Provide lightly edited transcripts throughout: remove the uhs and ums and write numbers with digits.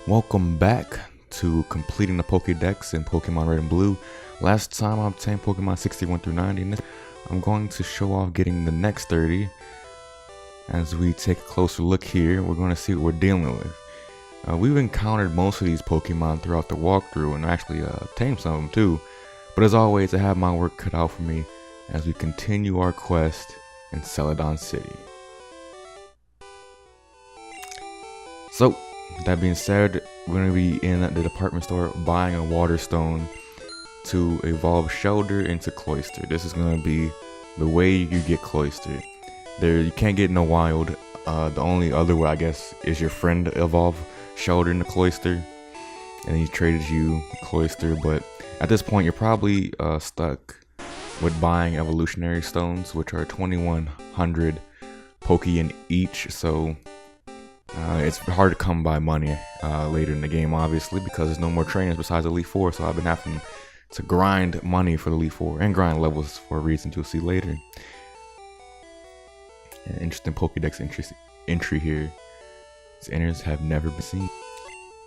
Welcome back to completing the Pokedex in Pokemon Red and Blue. Last time I obtained Pokemon 61 through 90, and I'm going to show off getting the next 30. As we take a closer look here, we're going to see what we're dealing with. We've encountered most of these Pokemon throughout the walkthrough and actually tamed some of them too. But as always, I have my work cut out for me as we continue our quest in Celadon City. So, that being said, we're going to be in the department store buying a water stone to evolve Shelter into Cloyster. This is going to be the way you get Cloyster. You can't get no wild. The only other way, I guess, is your friend evolve Shelter into Cloyster, and he traded you Cloyster. But at this point, you're probably stuck with buying evolutionary stones, which are 2100 Pokeyen each. So it's hard to come by money later in the game, obviously, because there's no more trainers besides Elite Four. So I've been having to grind money for the Elite Four and grind levels for a reason you'll see later. An interesting Pokedex entry here. These entries have never been seen.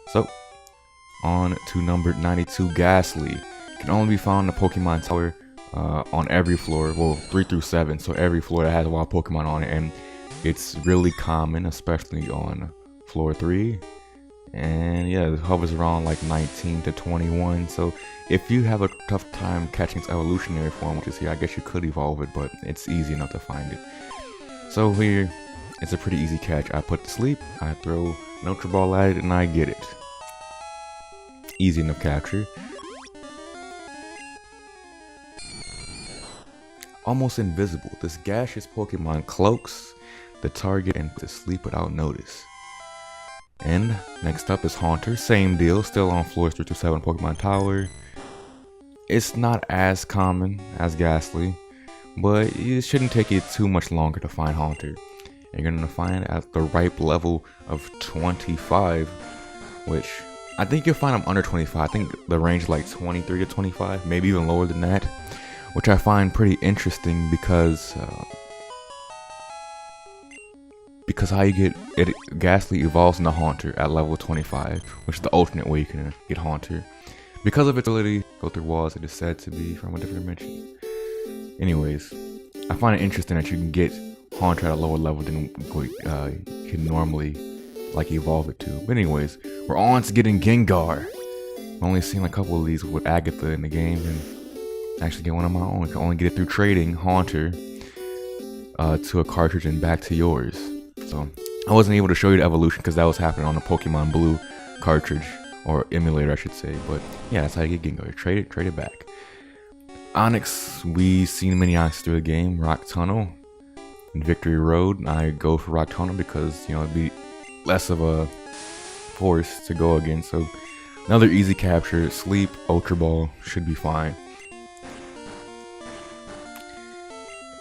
So, on to number 92, Gastly. Can only be found in the Pokemon Tower on every floor, well, 3 through 7, so every floor that has a wild Pokemon on it, and it's really common, especially on floor 3. And yeah, it hovers around like 19 to 21, so if you have a tough time catching its evolutionary form, which is here, I guess you could evolve it, but it's easy enough to find it. So here, it's a pretty easy catch. I put to sleep, I throw an Ultra Ball at it, and I get it. Easy enough capture. Almost invisible, this gaseous Pokemon cloaks the target and to sleep without notice. And next up is Haunter, same deal, still on floors 3 to 7 Pokemon Tower. It's not as common as Gastly, but it shouldn't take you too much longer to find Haunter. You're gonna find it at the ripe level of 25, which I think you'll find them under 25. I think the range is like 23 to 25, maybe even lower than that, which I find pretty interesting because how you get it, Gastly evolves into Haunter at level 25, which is the alternate way you can get Haunter. Because of its ability to go through walls, it is said to be from a different dimension. Anyways, I find it interesting that you can get Haunter at a lower level than you can normally like evolve it to. But anyways, we're on to getting Gengar. I've only seen a couple of these with Agatha in the game, and actually get one of my own. You can only get it through trading Haunter to a cartridge and back to yours. So I wasn't able to show you the evolution because that was happening on the Pokemon Blue cartridge, or emulator I should say. But yeah, that's how you get Gengar. Trade it back. Onix, we've seen many Onix through the game. Rock Tunnel and Victory Road. I go for Rock Tunnel because, you know, it'd be less of a force to go against. So another easy capture. Sleep, Ultra Ball should be fine.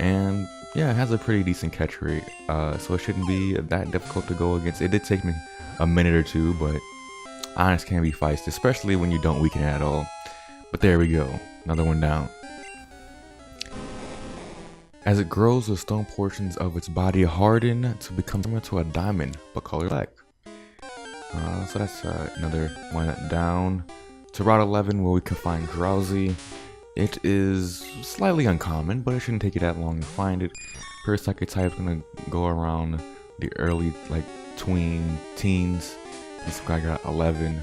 And yeah, it has a pretty decent catch rate, so it shouldn't be that difficult to go against. It did take me a minute or two, but Onix can be feisty, especially when you don't weaken it at all. But there we go, another one down. As it grows, the stone portions of its body harden to become similar to a diamond, but colored black. So that's another one down. To Route 11, where we can find Drowzee. It is slightly uncommon, but it shouldn't take you that long to find it. Per Psychic type gonna go around the early, like, tween teens. This guy got 11.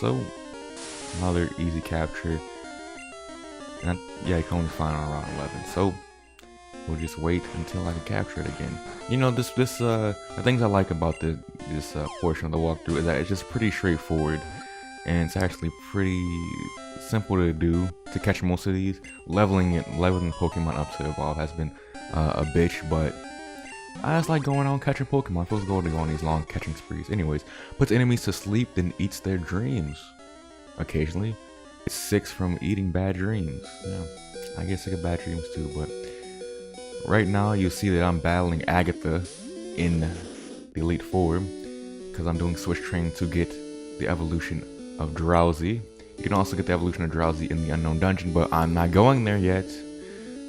So another easy capture. And yeah, you can only find it on around 11. So we'll just wait until I can capture it again. You know, the things I like about this portion of the walkthrough is that it's just pretty straightforward, and it's actually pretty simple to do to catch most of these. Leveling Pokemon up to evolve has been a bitch, but I just like going out and catching Pokemon. It feels good to go on these long catching sprees. Anyways, puts enemies to sleep, then eats their dreams. Occasionally, it's 6 from eating bad dreams. Yeah, I guess I get bad dreams too, but right now you see that I'm battling Agatha in the Elite Four because I'm doing Switch Training to get the evolution of Drowzee. You can also get the evolution of Drowzee in the Unknown Dungeon, but I'm not going there yet.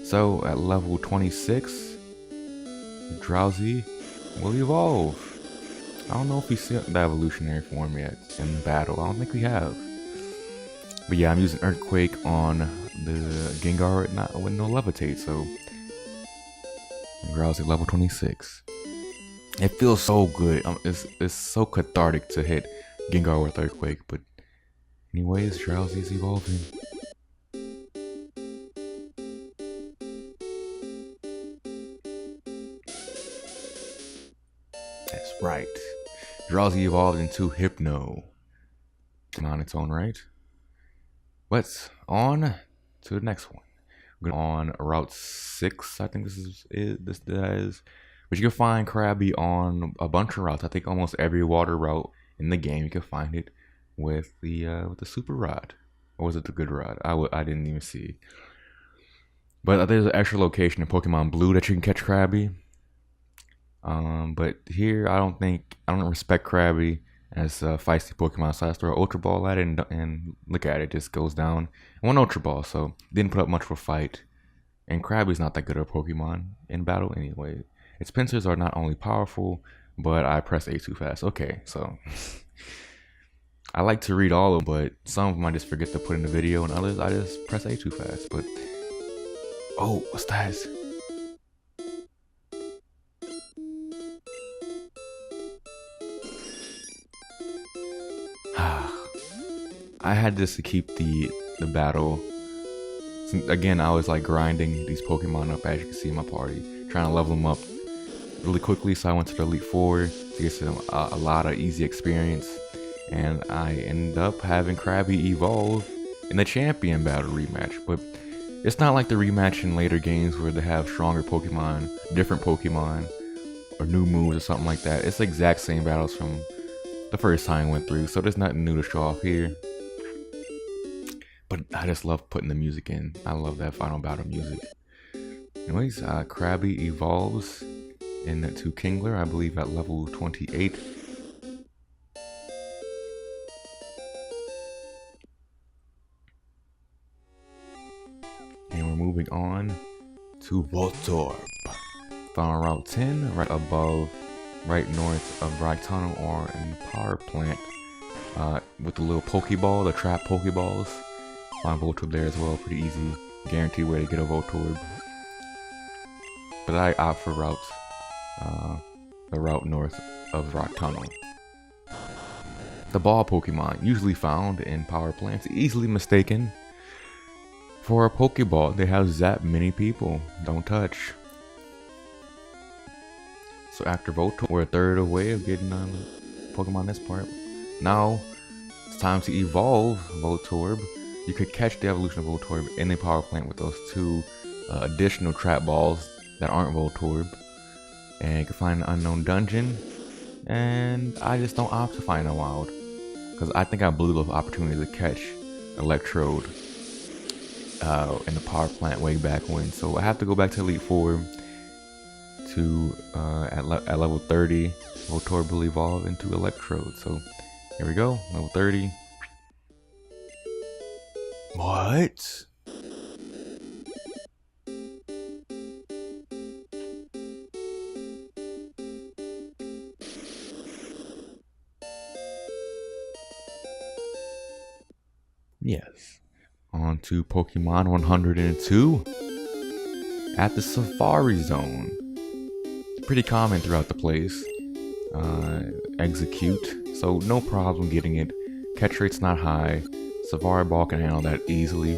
So at level 26, Drowzee will evolve. I don't know if we see the evolutionary form yet in battle. I don't think we have. But yeah, I'm using Earthquake on the Gengar with no Levitate, so Drowzee level 26. It feels so good. It's so cathartic to hit Gengar with Earthquake, but anyways, Drowzee's evolving. That's right. Drowzee evolved into Hypno. On its own right. But on to the next one. We're on Route 6, I think this is. But you can find Krabby on a bunch of routes. I think almost every water route in the game you can find it with the super rod. Or was it the good rod? I didn't even see. But there's an extra location in Pokemon Blue that you can catch Krabby. But here I don't respect Krabby as a feisty Pokemon, so I just throw an Ultra Ball at it and look at it, just goes down. One Ultra Ball, so didn't put up much for fight. And Krabby's not that good of a Pokemon in battle anyway. Its pincers are not only powerful, but I press A too fast. Okay, so I like to read all of them, but some of them I just forget to put in the video, and others I just press A too fast. But oh, what's that? I had this to keep the battle. Again, I was like grinding these Pokemon up, as you can see in my party, trying to level them up really quickly. So I went to the Elite Four to get some a lot of easy experience, and I ended up having Krabby evolve in the champion battle rematch. But it's not like the rematch in later games where they have stronger Pokemon, different Pokemon, or new moves or something like that. It's the exact same battles from the first time I went through, so there's nothing new to show off here. But I just love putting the music in. I love that final battle music. Anyways, Krabby evolves into Kingler, I believe at level 28. And we're moving on to Voltorb. Found on Route 10, right above, right north of Rhydon or in the power plant. With the little Pokeball, the trap Pokeballs. Find Voltorb there as well, pretty easy, guaranteed way to get a Voltorb. But I opt for routes, the route north of Rhydon. The ball Pokemon, usually found in power plants, easily mistaken for a Pokeball. They have zapped many people, don't touch. So after Voltorb, we're a third away of getting on Pokemon this part. Now, it's time to evolve Voltorb. You could catch the evolution of Voltorb in the power plant with those two additional trap balls that aren't Voltorb. And you can find an unknown dungeon. And I just don't opt to find a wild, because I think I blew the opportunity to catch Electrode in the power plant way back when. So I have to go back to Elite Four to, at level 30, Voltorb will evolve into Electrode. So here we go, level 30. What? Yes. On to Pokemon 102 at the Safari Zone. It's pretty common throughout the place. Exeggcute, so no problem getting it. Catch rate's not high. Safari Ball can handle that easily.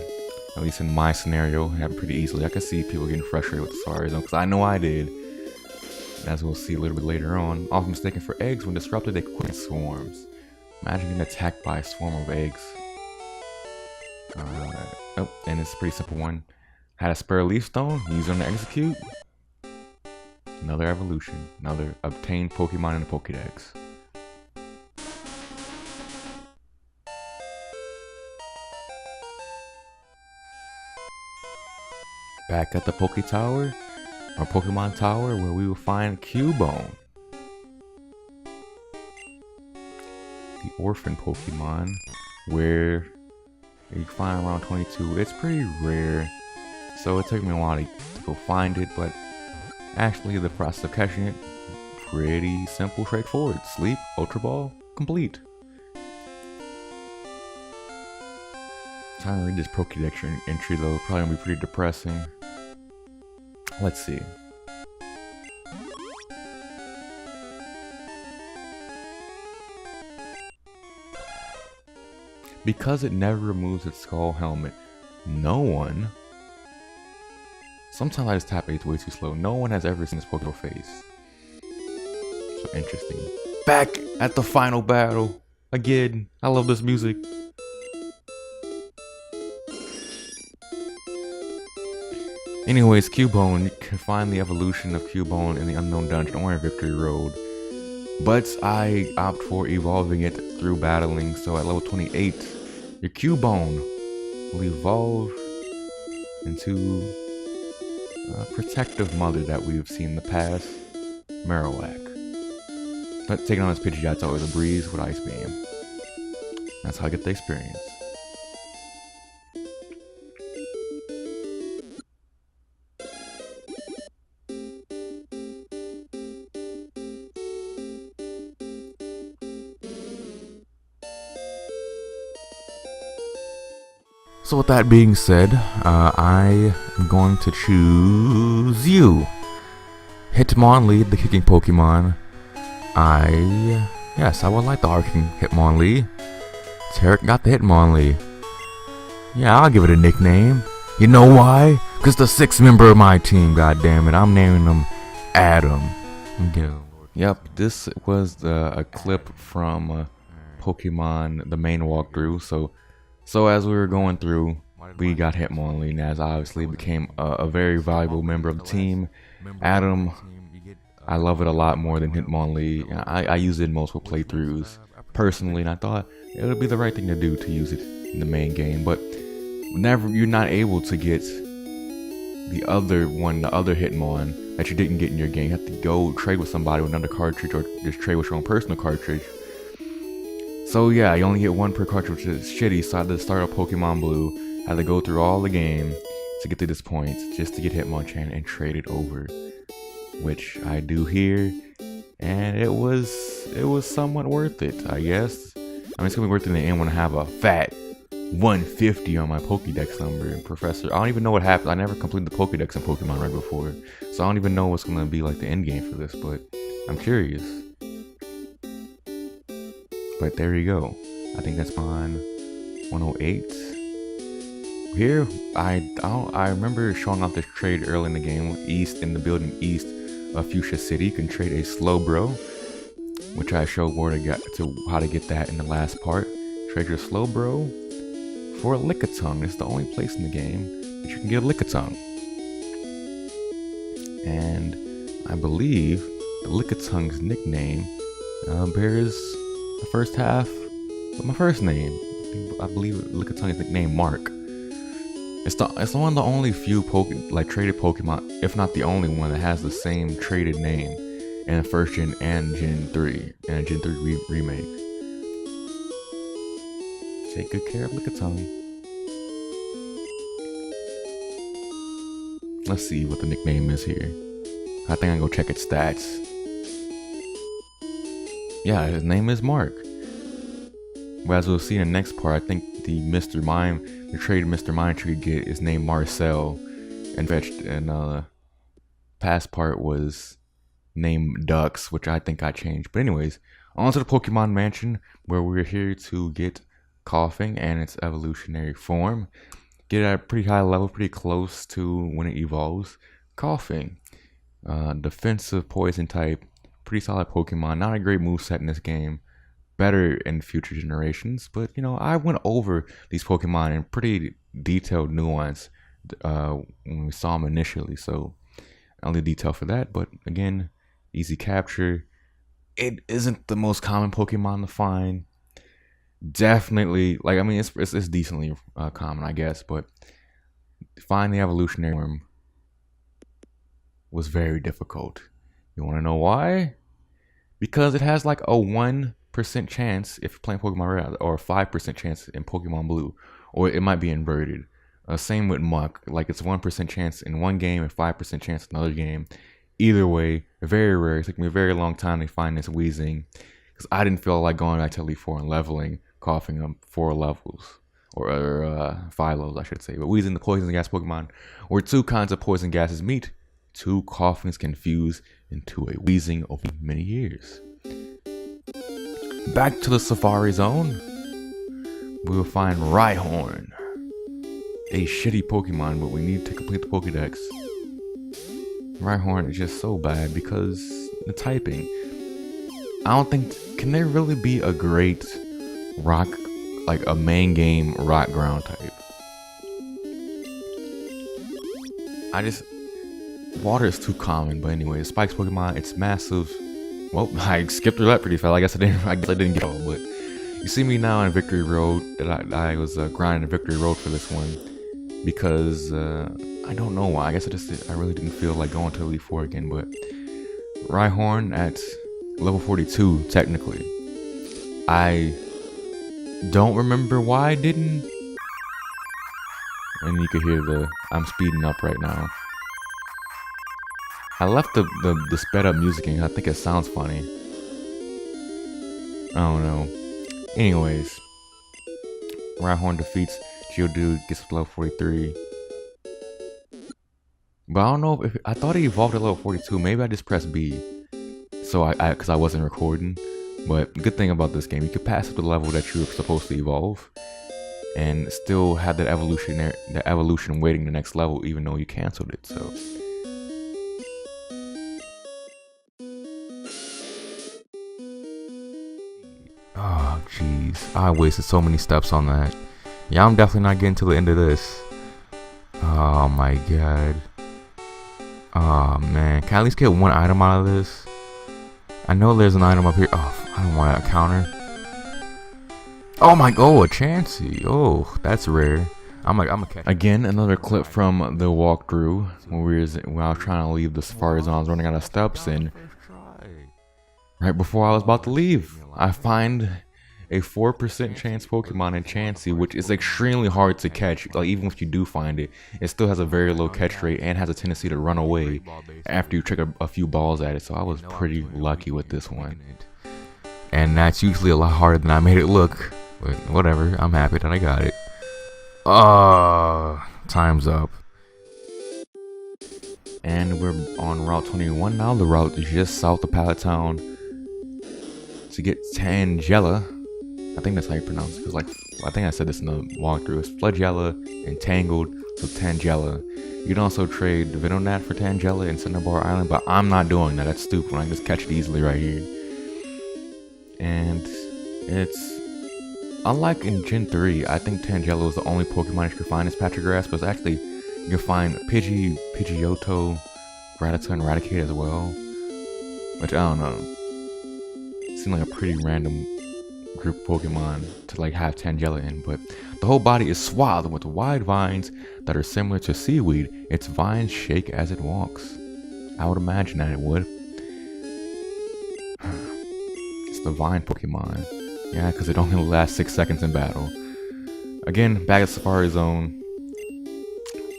At least in my scenario, it happened pretty easily. I can see people getting frustrated with the Safari Zone, because I know I did. As we'll see a little bit later on. Often mistaken for eggs, when disrupted, they quit swarms. Imagine getting attacked by a swarm of eggs. Oh, and it's a pretty simple one. Had a spare leaf stone, use on the Exeggcute. Another evolution, another obtained Pokemon in the Pokedex. Back at the Poke Tower, or Pokemon Tower, where we will find Cubone. The orphan Pokemon, where you can find around 22. It's pretty rare, so it took me a while to go find it, but actually the process of catching it pretty simple, straightforward. Sleep, Ultra Ball, complete. Trying to read this Pokedex entry though, probably gonna be pretty depressing. Let's see. Because it never removes its skull helmet, no one... Sometimes I just tap A way too slow. No one has ever seen this Pokemon face. So interesting. Back at the final battle. Again. I love this music. Anyways, Cubone. You can find the evolution of Cubone in the Unknown Dungeon or in Victory Road. But I opt for evolving it through battling. So at level 28, your Cubone will evolve into protective mother that we've seen in the past, Marowak. But taking on his Pidgeot's always a breeze with Ice Beam. That's how I get the experience. So with that being said, I am going to choose you. Hitmonlee, the kicking Pokemon. Yes, I would like the arcing Hitmonlee. Tarek got the Hitmonlee. Yeah, I'll give it a nickname. You know why? Because the sixth member of my team, goddammit. I'm naming him Adam. Yep, this was a clip from Pokemon, the main walkthrough. So as we were going through, we got Hitmonlee, and as obviously became a very valuable member of the team. Adam, I love it a lot more than Hitmonlee. I use it in multiple playthroughs personally, and I thought it would be the right thing to do to use it in the main game. But you're not able to get the other Hitmon that you didn't get in your game. You have to go trade with somebody with another cartridge, or just trade with your own personal cartridge. So yeah, you only get one per cartridge, which is shitty, so I had to start up Pokemon Blue. I had to go through all the game to get to this point, just to get Hitmonchan and trade it over. Which I do here, and it was somewhat worth it, I guess. I mean, it's gonna be worth it in the end when I have a fat 150 on my Pokedex number. And Professor, I don't even know what happened. I never completed the Pokedex in Pokemon right before, so I don't even know what's gonna be like the end game for this, but I'm curious. But there you go. I think that's on 108. Here, I remember showing off this trade early in the game. East, in the building east of Fuchsia City, you can trade a Slowbro, which I showed how to get that in the last part. Trade your Slowbro for a Lickitung. It's the only place in the game that you can get a Lickitung. And I believe the Lickitung's nickname bears the first half of my first name. I believe Lickitung is nicknamed Mark. It's one of the only few traded Pokemon, if not the only one, that has the same traded name in the first gen and Gen 3, and a Gen 3 remake. Take good care of Lickitung. Let's see what the nickname is here. I think I'm gonna go check its stats. Yeah, his name is Mark. But as we'll see in the next part, I think the traded Mr. Mime tree get is named Marcel, and past part was named Dux, which I think I changed. But anyways, on to the Pokemon Mansion, where we're here to get Koffing and its evolutionary form. Get it at a pretty high level, pretty close to when it evolves. Koffing, defensive poison type, pretty solid Pokemon. Not a great moveset in this game. Better in future generations, but you know, I went over these Pokemon in pretty detailed nuance when we saw them initially, so only detail for that. But again, easy capture. It isn't the most common Pokemon to find. Definitely, like, I mean, it's decently common, I guess, but find the evolutionary form was very difficult. You want to know why? Because it has like a 1% chance if you're playing Pokemon Red, or a 5% chance in Pokemon Blue, or it might be inverted. Same with Muck, like it's 1% chance in one game and 5% chance in another game. either way, very rare. It took me a very long time to find this Weezing, because I didn't feel like going back to Elite 4 and leveling, Koffing up 4 levels. Or 5 levels, I should say. But Weezing, the poison gas Pokemon, where 2 kinds of poison gases meet, 2 Koffings can fuse into a Weezing over many years. Back to the Safari Zone, we will find Rhyhorn, a shitty Pokemon, but we need to complete the Pokedex. Rhyhorn is just so bad because the typing. I don't think, can there really be a great rock, like a main game rock ground type? Water is too common, but anyway, Spike's Pokemon, it's massive. Well, I skipped through that pretty fast. I guess I didn't get all, but you see me now in Victory Road. That I was grinding Victory Road for this one because I don't know why. I guess I really didn't feel like going to Elite 4 again. But Rhyhorn at level 42, technically. I don't remember why I didn't. And you can hear I'm speeding up right now. I left the sped up music in. I think it sounds funny. I don't know. Anyways, Rhyhorn defeats Geodude, gets to level 43. But I don't know if I thought he evolved at level 42. Maybe I just pressed B. So because I wasn't recording. But the good thing about this game, you can pass up the level that you're supposed to evolve and still have that evolution waiting the next level, even though you canceled it. So. Oh, jeez. I wasted so many steps on that. Yeah, I'm definitely not getting to the end of this. Oh, my God. Oh, man. Can I at least get one item out of this? I know there's an item up here. Oh, I don't want a counter. Oh, my God. A Chansey. Oh, that's rare. I'm a catch. Again, another clip from the walkthrough when I was trying to leave the Safari Zone. I was running out of steps, and right before I was about to leave, I find a 4% chance Pokemon in Chansey, which is extremely hard to catch. Like, even if you do find it, it still has a very low catch rate and has a tendency to run away after you trick a few balls at it. So I was pretty lucky with this one. And that's usually a lot harder than I made it look. But whatever, I'm happy that I got it. Time's up. And we're on Route 21 now. The route is just south of Pallet Town to get Tangela. I think that's how you pronounce it. Cause like I think I said this in the walkthrough. It's Flagella and Tangled, so Tangela. You can also trade Venonat for Tangela in Cinnabar Island, but I'm not doing that. That's stupid. I can just catch it easily right here. And it's unlike in Gen 3. I think Tangela was the only Pokemon you could find as Patch of Grass, but it's actually you can find Pidgeotto, Rattata, and Raticate as well. Which I don't know. Seemed like a pretty random group of Pokemon to like have Tangela in, but the whole body is swathed with wide vines that are similar to seaweed. Its vines shake as it walks. I would imagine that it would. It's the vine Pokemon. Yeah, because it only lasts 6 seconds in battle. Again, back at Safari Zone.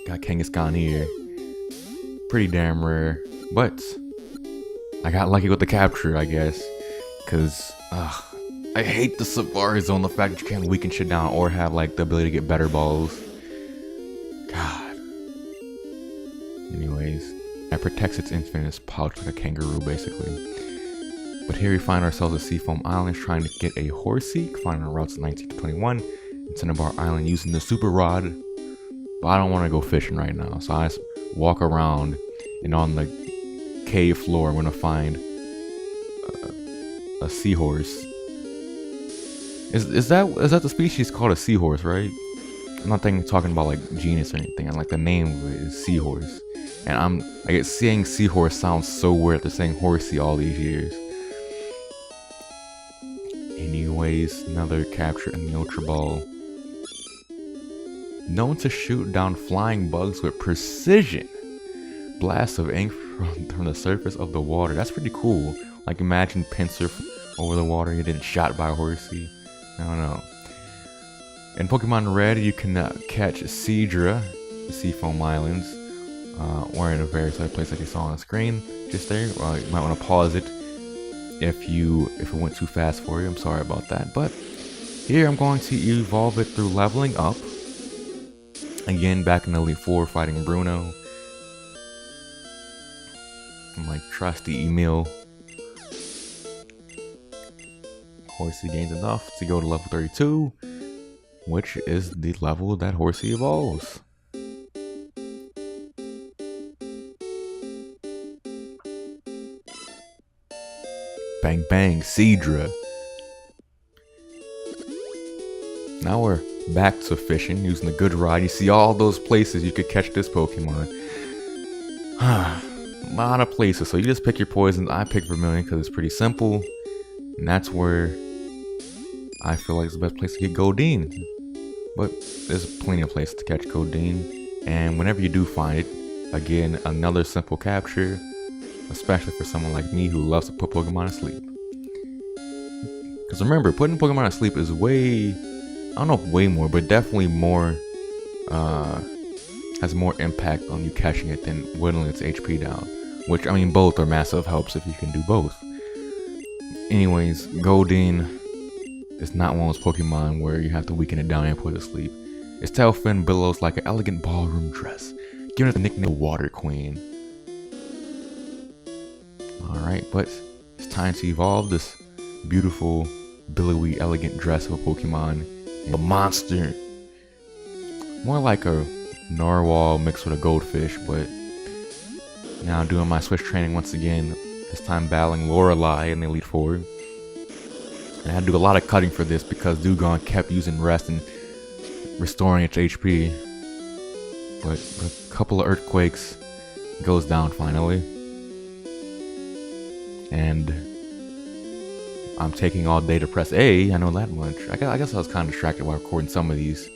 Got Kangaskhan here. Pretty damn rare, but I got lucky with the capture, I guess. Because, I hate the Safari Zone, the fact that you can't weaken shit down or have, like, the ability to get better balls. God. Anyways, it protects its infinite pouch like a kangaroo, basically. But here we find ourselves at Seafoam Island trying to get a Horsea, finding routes 19 to 21 in Cinnabar Island using the Super Rod. But I don't want to go fishing right now, so I just walk around, and on the cave floor, I'm going to find a seahorse. Is that the species called a seahorse, right? I'm not talking about like genus or anything. Like the name of it is seahorse, and I get saying seahorse sounds so weird after saying horsey all these years. Anyways, another capture in the Ultra Ball. Known to shoot down flying bugs with precision. Blasts of ink from the surface of the water. That's pretty cool. Like imagine Pinsir over the water, you didn't shot by a Horsea. I don't know. In Pokemon Red, you can catch Seadra, the Seafoam Islands. or in a various other place like you saw on the screen just there. You might want to pause it if it went too fast for you. I'm sorry about that, but here I'm going to evolve it through leveling up. Again, back in Elite 4 fighting Bruno. My trusty email. Horsea gains enough to go to level 32, which is the level that Horsea evolves. Bang bang, Seadra. Now we're back to fishing using the good ride. You see all those places you could catch this Pokemon. A lot of places, so you just pick your poisons. I pick Vermilion because it's pretty simple, and that's where I feel like it's the best place to get Goldeen. But there's plenty of places to catch Goldeen, and whenever you do find it, again, another simple capture, especially for someone like me who loves to put Pokemon to sleep. Because remember, putting Pokemon to sleep is way, I don't know if way more, but definitely more, has more impact on you catching it than whittling its HP down. Which, I mean, both are massive helps if you can do both. Anyways, Goldeen is not one of those Pokemon where you have to weaken it down and put it to sleep. Its tail fin billows like an elegant ballroom dress, giving it the nickname Water Queen. Alright, but it's time to evolve this beautiful, billowy, elegant dress of a Pokemon into a monster. More like a narwhal mixed with a goldfish, but now doing my switch training once again, this time battling Lorelei in the Elite Four. And I had to do a lot of cutting for this because Dewgong kept using rest and restoring its HP. But a couple of earthquakes, goes down finally. And I'm taking all day to press A, I know that much. I guess I was kind of distracted while recording some of these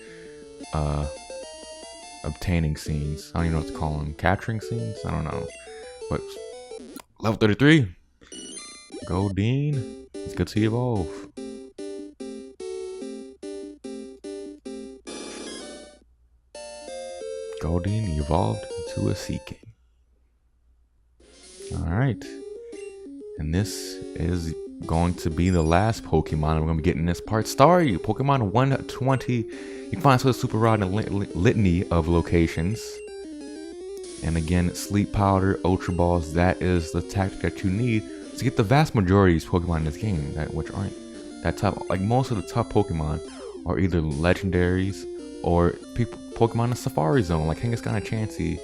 obtaining scenes. I don't even know what to call them. Capturing scenes? I don't know. But level 33. Goldeen. It's good to evolve. Goldeen evolved into a Seaking. Alright. And this is going to be the last Pokemon we're going to be getting in this part. Staryu, Pokemon 120. You can find the Super Rod in a litany of locations. And again, Sleep Powder, Ultra Balls, that is the tactic that you need to get the vast majority of these Pokemon in this game, which aren't that tough. Like most of the tough Pokemon are either legendaries or Pokemon in the Safari Zone, like Kangaskhan and Chansey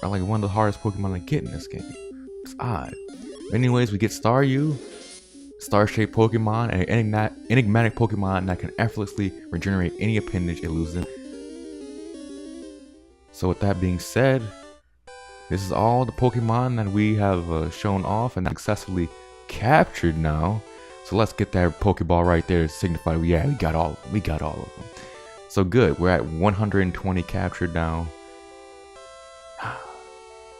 are like one of the hardest Pokemon to get in this game. It's odd. Anyways, we get Staryu, star-shaped Pokemon, and an enigmatic Pokemon that can effortlessly regenerate any appendage it loses. So with that being said, this is all the Pokemon that we have shown off and successfully captured now. So let's get that Pokeball right there to signify, yeah, we got all of them. We got all of them. So good, we're at 120 captured now.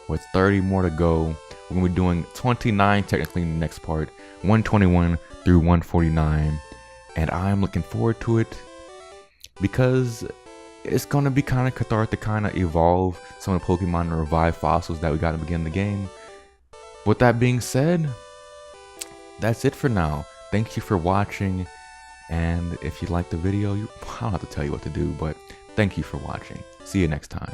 With 30 more to go. We're going to be doing 29 technically in the next part. 121 through 149. And I'm looking forward to it because it's going to be kind of cathartic to kind of evolve some of the Pokemon and revive fossils that we got to begin the game. With that being said, that's it for now. Thank you for watching. And if you liked the video, I don't have to tell you what to do, but thank you for watching. See you next time.